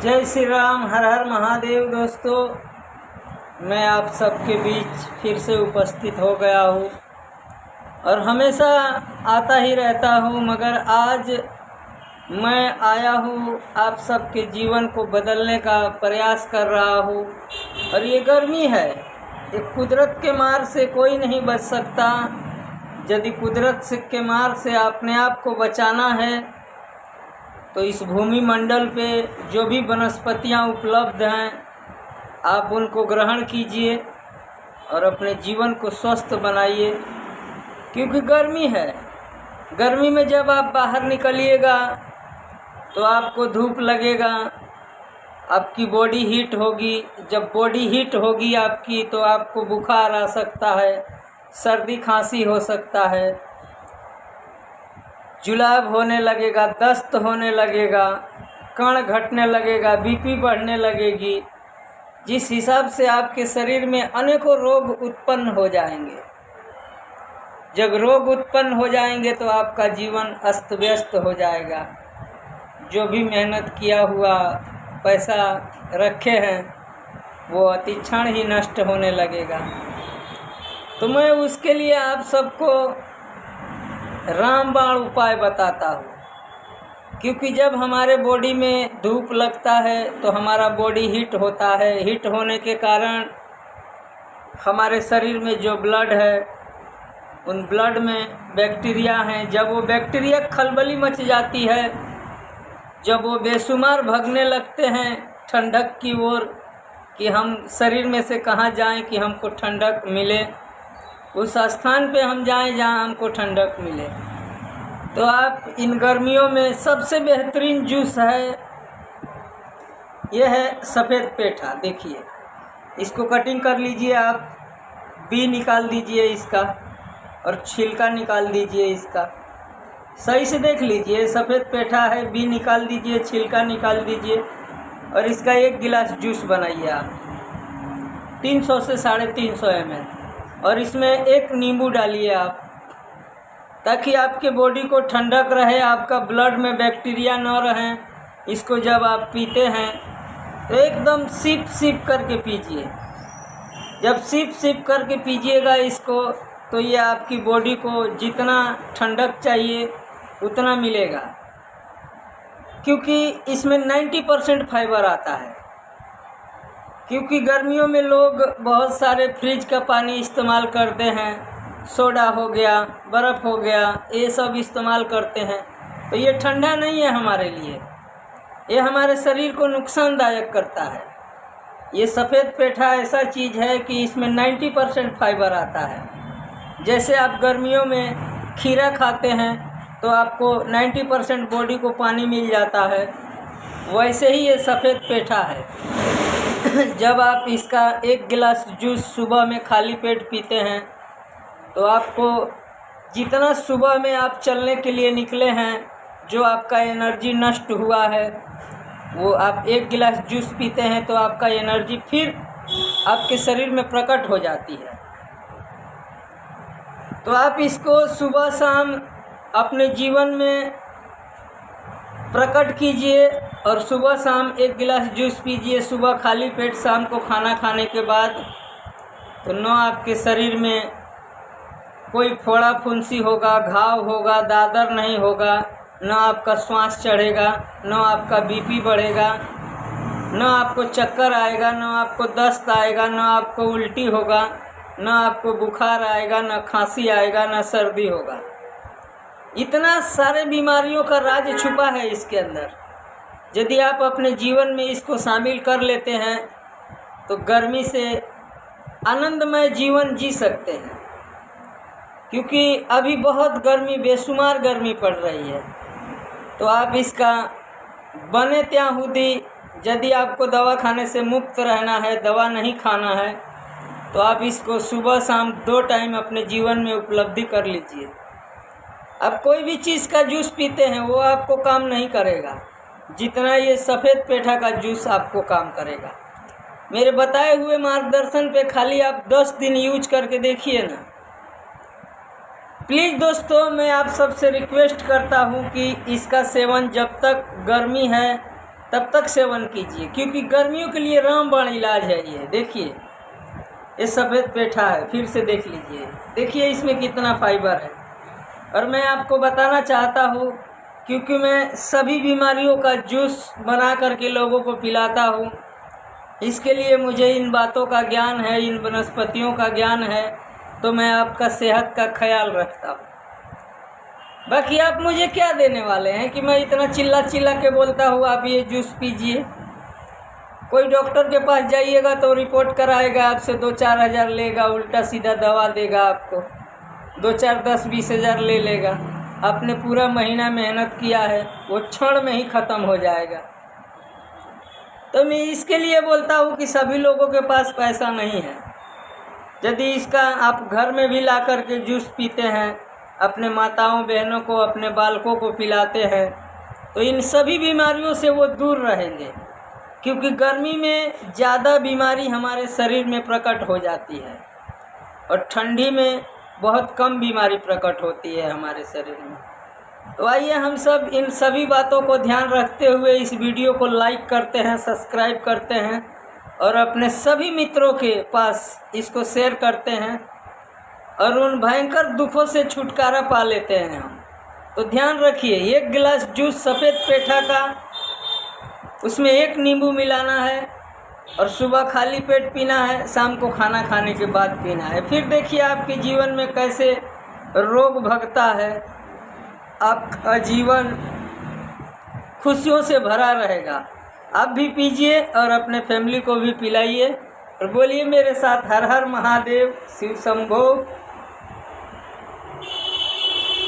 जय श्री राम, हर हर महादेव। दोस्तों, मैं आप सबके बीच फिर से उपस्थित हो गया हूँ और हमेशा आता ही रहता हूँ, मगर आज मैं आया हूँ आप सबके जीवन को बदलने का प्रयास कर रहा हूँ। और ये गर्मी है, ये कुदरत के मार से कोई नहीं बच सकता। यदि कुदरत के मार से अपने आप को बचाना है तो इस भूमि मंडल पे जो भी वनस्पतियाँ उपलब्ध हैं आप उनको ग्रहण कीजिए और अपने जीवन को स्वस्थ बनाइए। क्योंकि गर्मी है, गर्मी में जब आप बाहर निकलिएगा तो आपको धूप लगेगा, आपकी बॉडी हीट होगी। जब बॉडी हीट होगी आपकी तो आपको बुखार आ सकता है, सर्दी खांसी हो सकता है, जुलाब होने लगेगा, दस्त होने लगेगा, कण घटने लगेगा, बीपी बढ़ने लगेगी। जिस हिसाब से आपके शरीर में अनेकों रोग उत्पन्न हो जाएंगे। जब रोग उत्पन्न हो जाएंगे तो आपका जीवन अस्त व्यस्त हो जाएगा। जो भी मेहनत किया हुआ पैसा रखे हैं वो अति क्षण ही नष्ट होने लगेगा। तो मैं उसके लिए आप सबको रामबाण उपाय बताता हूँ। क्योंकि जब हमारे बॉडी में धूप लगता है तो हमारा बॉडी हीट होता है। हीट होने के कारण हमारे शरीर में जो ब्लड है उन ब्लड में बैक्टीरिया हैं। जब वो बैक्टीरिया खलबली मच जाती है, जब वो बेशुमार भगने लगते हैं ठंडक की ओर कि हम शरीर में से कहाँ जाएं कि हमको ठंडक मिले, उस स्थान पे हम जाएं जहाँ हमको ठंडक मिले। तो आप इन गर्मियों में सबसे बेहतरीन जूस है, यह है सफ़ेद पेठा। देखिए, इसको कटिंग कर लीजिए, आप बी निकाल दीजिए इसका और छिलका निकाल दीजिए इसका। सही से देख लीजिए, सफ़ेद पेठा है, बी निकाल दीजिए, छिलका निकाल दीजिए और इसका 1 गिलास जूस बनाइए आप 300 से 350 ml। और इसमें 1 नींबू डालिए आप, ताकि आपके बॉडी को ठंडक रहे, आपका ब्लड में बैक्टीरिया न रहें। इसको जब आप पीते हैं तो एकदम सिप सिप करके पीजिए। जब सिप सिप करके पीजिएगा इसको तो ये आपकी बॉडी को जितना ठंडक चाहिए उतना मिलेगा। क्योंकि इसमें 90% फाइबर आता है। क्योंकि गर्मियों में लोग बहुत सारे फ्रिज का पानी इस्तेमाल करते हैं, सोडा हो गया, बर्फ़ हो गया, ये सब इस्तेमाल करते हैं। तो ये ठंडा नहीं है हमारे लिए, ये हमारे शरीर को नुकसानदायक करता है। ये सफ़ेद पेठा ऐसा चीज़ है कि इसमें 90% फाइबर आता है। जैसे आप गर्मियों में खीरा खाते हैं तो आपको 90% बॉडी को पानी मिल जाता है, वैसे ही ये सफ़ेद पेठा है। जब आप इसका 1 गिलास जूस सुबह में खाली पेट पीते हैं तो आपको जितना सुबह में आप चलने के लिए निकले हैं, जो आपका एनर्जी नष्ट हुआ है, वो आप 1 गिलास जूस पीते हैं तो आपका एनर्जी फिर आपके शरीर में प्रकट हो जाती है। तो आप इसको सुबह शाम अपने जीवन में प्रकट कीजिए और सुबह शाम 1 गिलास जूस पीजिए सुबह खाली पेट, शाम को खाना खाने के बाद। तो न आपके शरीर में कोई फोड़ा फुंसी होगा, घाव होगा, दादर नहीं होगा, न आपका श्वास चढ़ेगा, न आपका बीपी बढ़ेगा, न आपको चक्कर आएगा, न आपको दस्त आएगा, न आपको उल्टी होगा, न आपको बुखार आएगा, न खांसी आएगा, न सर्दी होगा। इतना सारे बीमारियों का राज छुपा है इसके अंदर। यदि आप अपने जीवन में इसको शामिल कर लेते हैं तो गर्मी से आनंदमय जीवन जी सकते हैं। क्योंकि अभी बहुत गर्मी, बेशुमार गर्मी पड़ रही है। तो आप इसका बने त्याहुदी, यदि आपको दवा खाने से मुक्त रहना है, दवा नहीं खाना है, तो आप इसको सुबह शाम 2 टाइम अपने जीवन में उपलब्धि कर लीजिए। अब कोई भी चीज़ का जूस पीते हैं वो आपको काम नहीं करेगा जितना ये सफ़ेद पेठा का जूस आपको काम करेगा। मेरे बताए हुए मार्गदर्शन पे खाली आप 10 दिन यूज करके देखिए ना। प्लीज़ दोस्तों, मैं आप सबसे रिक्वेस्ट करता हूँ कि इसका सेवन जब तक गर्मी है तब तक सेवन कीजिए, क्योंकि गर्मियों के लिए रामबाण इलाज है ये। देखिए ये सफ़ेद पेठा है, फिर से देख लीजिए, देखिए इसमें कितना फाइबर है। और मैं आपको बताना चाहता हूँ, क्योंकि मैं सभी बीमारियों का जूस बना करके लोगों को पिलाता हूँ, इसके लिए मुझे इन बातों का ज्ञान है, इन वनस्पतियों का ज्ञान है, तो मैं आपका सेहत का ख्याल रखता हूँ। बाकी आप मुझे क्या देने वाले हैं कि मैं इतना चिल्ला चिल्ला के बोलता हूँ आप ये जूस पीजिए। कोई डॉक्टर के पास जाइएगा तो रिपोर्ट कराएगा, आपसे 2-4 हज़ार लेगा, उल्टा सीधा दवा देगा आपको, 2-4 10-20 हज़ार ले लेगा। आपने पूरा महीना मेहनत किया है, वो क्षण में ही ख़त्म हो जाएगा। तो मैं इसके लिए बोलता हूँ कि सभी लोगों के पास पैसा नहीं है। यदि इसका आप घर में भी ला कर के जूस पीते हैं, अपने माताओं बहनों को, अपने बालकों को पिलाते हैं, तो इन सभी बीमारियों से वो दूर रहेंगे। क्योंकि गर्मी में ज़्यादा बीमारी हमारे शरीर में प्रकट हो जाती है और ठंडी में बहुत कम बीमारी प्रकट होती है हमारे शरीर में। तो आइए हम सब इन सभी बातों को ध्यान रखते हुए इस वीडियो को लाइक करते हैं, सब्सक्राइब करते हैं और अपने सभी मित्रों के पास इसको शेयर करते हैं और उन भयंकर दुखों से छुटकारा पा लेते हैं हम। तो ध्यान रखिए, 1 गिलास जूस सफ़ेद पेठा का, उसमें 1 नींबू मिलाना है और सुबह खाली पेट पीना है, शाम को खाना खाने के बाद पीना है। फिर देखिए आपके जीवन में कैसे रोग भगता है, आपका जीवन खुशियों से भरा रहेगा। आप भी पीजिए और अपने फैमिली को भी पिलाइए और बोलिए मेरे साथ, हर हर महादेव, शिव शंभो।